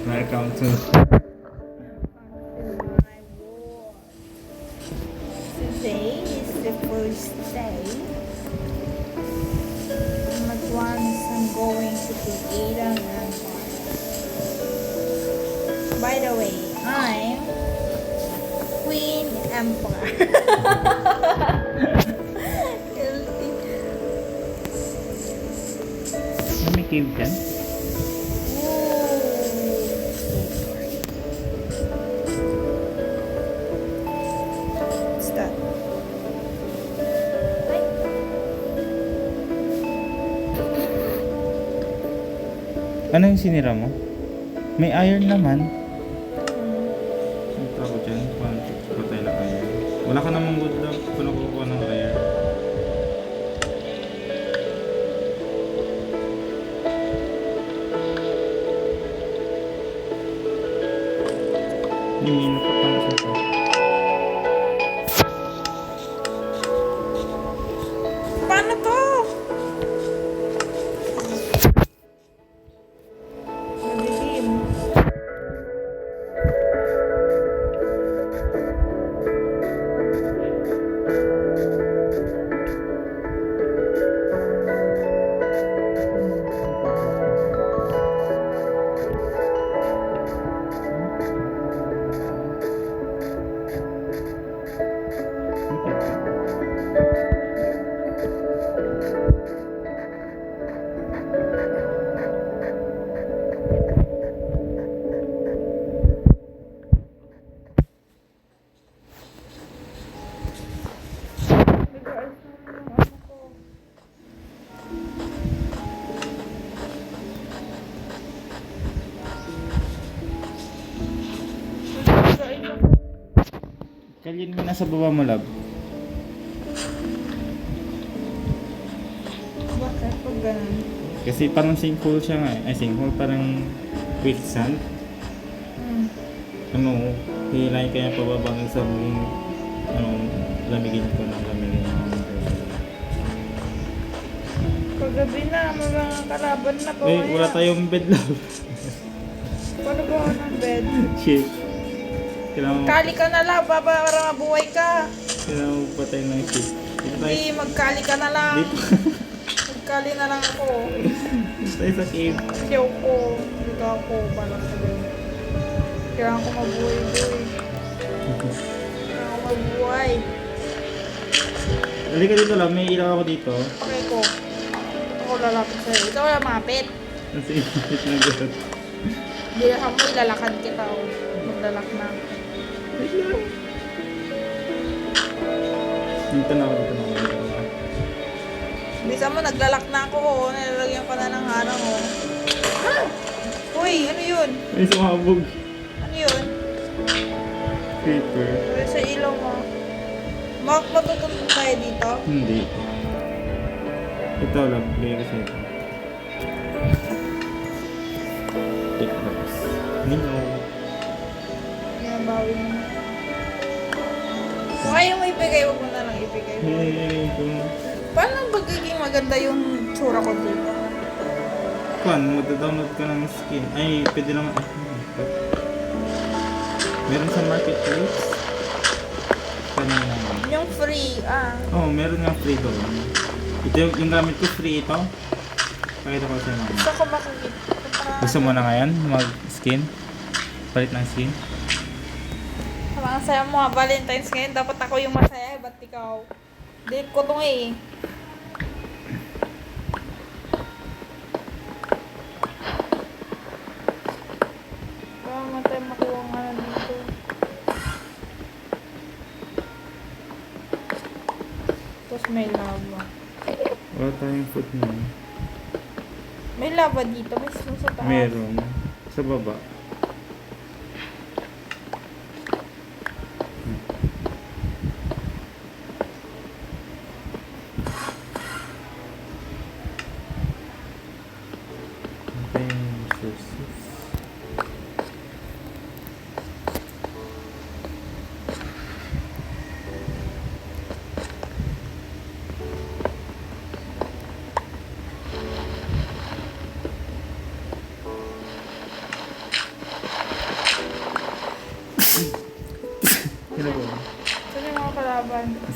Welcome to my world. Today is the first day. At once I'm going to create an empire. By the way, I'm Queen Emperor. may cave dyan? What's that? Ano yung sinira mo? May iron naman. Ito ako dyan. Patay na iron. Wala ka namang good luck kung nakukuha ng iron. Yung ko pa na siya. Paano to? Madilim. Kalyin mo nasa baba mo, love. Bakit pag ganun? Kasi parang sinkhole siya nga eh. Ay, sinkhole parang quicksand. Ano, hilahin kaya pababa ng sabing lamigin ko ng lamigin ng Paggabi na, mga kalaban na pa. eh, wala tayong bed, love. Paano ba ako ng bed? Shit. Kailangan Kali ka na lang, para mabuhay ka. kailangan mo patay ng shit. Dito tayo. Hindi, magkali ka na lang. Dito. Magkali na lang ako. Dito tayo sa cave. Siyaw ko. Dito ako, parang sabi. Kailangan ko mabuhay-buhay. Kailangan ko mabuhay. Halika dito lang, may ilaw ako dito. Okay ko. Ako lalapit sa'yo. Ikaw lamapit. Kasi shit na gano'n. Hindi lang mo, ilalakad kita. Oh. Maglalak na. Wait lang. Dito na ako, dito na ako. Dito na ako. Bisa mo, naglalak na ako. Oh. Nilalagyan pa na ng harang. Oh. Uy, ano yun? May sumabog. Ano yun? Creeper. Uy, sa ilaw mo. Matutunan tayo dito? Hindi. Ito lang, bigay ko sa ito. Tikbox. Nino. Nabawi mo. Kung kaya mo ibigay, huwag mo na lang ibigay. Hey, kung... Paano magiging maganda yung tsura ko dito? Kuan, magda-download ka ng skin. Ay, pwede naman. Meron sa marketplace. Kanina. Yung free, Oh, meron nga free doon. Ito yung gamit ko, free ito. Pakita ko sa mama. Gusto ko makikita. Gusto mo na ngayon mag-skin? Palit ng skin? Ang saya mo ha, Valentine's ngayon. Dapat ako yung masaya, ba't ikaw? Date ko tong eh. Baka matay makuha nga na dito. Tapos may lava. Wala tayong food na. May lava dito, may snow sa taas. Meron. Sa baba.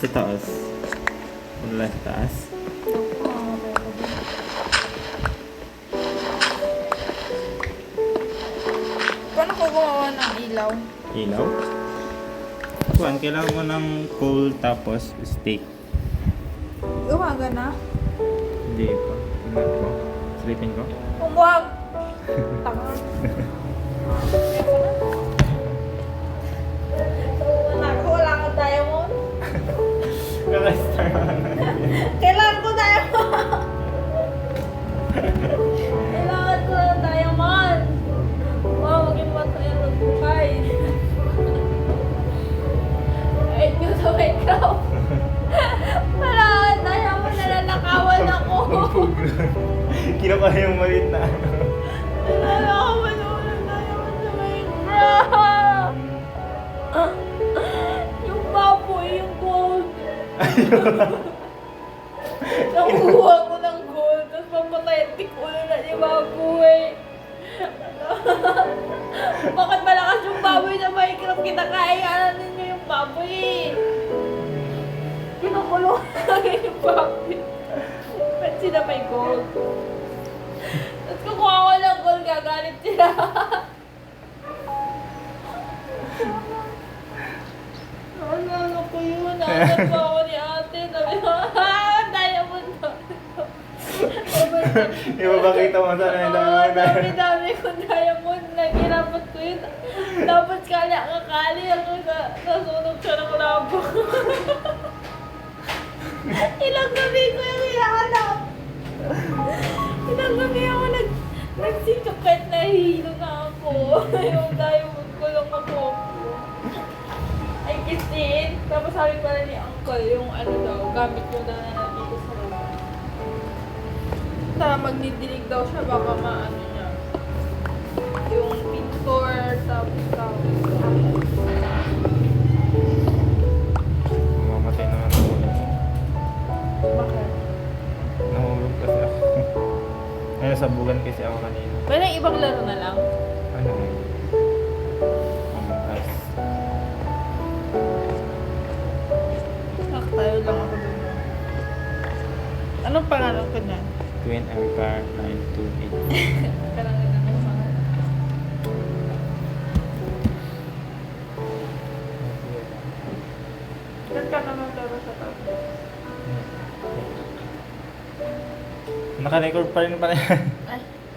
Sa taas. Wala sa taas. Paano ko gumawa ng ilaw? Ilaw. Kuan, kailangan mo ng coal tapos steak. Umaga na? Hindi pa. Tingnan ko. Sleeping ko. Umuwag! Tanga. Wala kang diamond. Kaka-start Kailangan ko diamond! Kailangan ko ng diamond! Wow, maging matayan ng buhay. Kahit nyo sa Minecraft. Wala kang diamond, nananakawan ako. Kinukuha yung maliit na ano. Nananakawan ako ng diamond sa Minecraft. Yung baboy, yung gold. Nakuha ko ng gold, tapos pamatay ko na ni baboy. Bakit malakas yung baboy na Minecraft? Kinakain ninyo yung baboy eh. Kinukulong lang yung baboy. Ba't sila may gold? Tapos kukuha ko ng gold, gagalit sila. Ano ko yun? Nakasal pa ako ni ate. Sabi ko, diamond to. Ipapakita mo sana yung diamond. Dami-dami kong diamond. Nagirapat ko yun. Dapat kali kakali ako nasunog siya ng labo. Ilang gabi ko yung hinahanap. Ilang gabi ako nagsikap kahit nahihilo na ako. Yung diamond ko lang ako. Ay, kisin. Tapos sabi pala ni Uncle, yung ano daw, gamit yung daw na nandito sa loob. Tara, magdidilig daw siya, baka maano niya. Yung pintor, tapos Mamatay naman ako. bakit? Nahulog kasi ako. Ngayon, sabugan kasi ako kanina. Pwede ibang laro na lang. Ano? Among Us. Tayo lang ako dun. Anong pangalan ko niyan? Twin Empire 928. Karangin na ng pangalan. Saan ka naman laro sa tabi? Naka-record pa rin pala yan. Ay,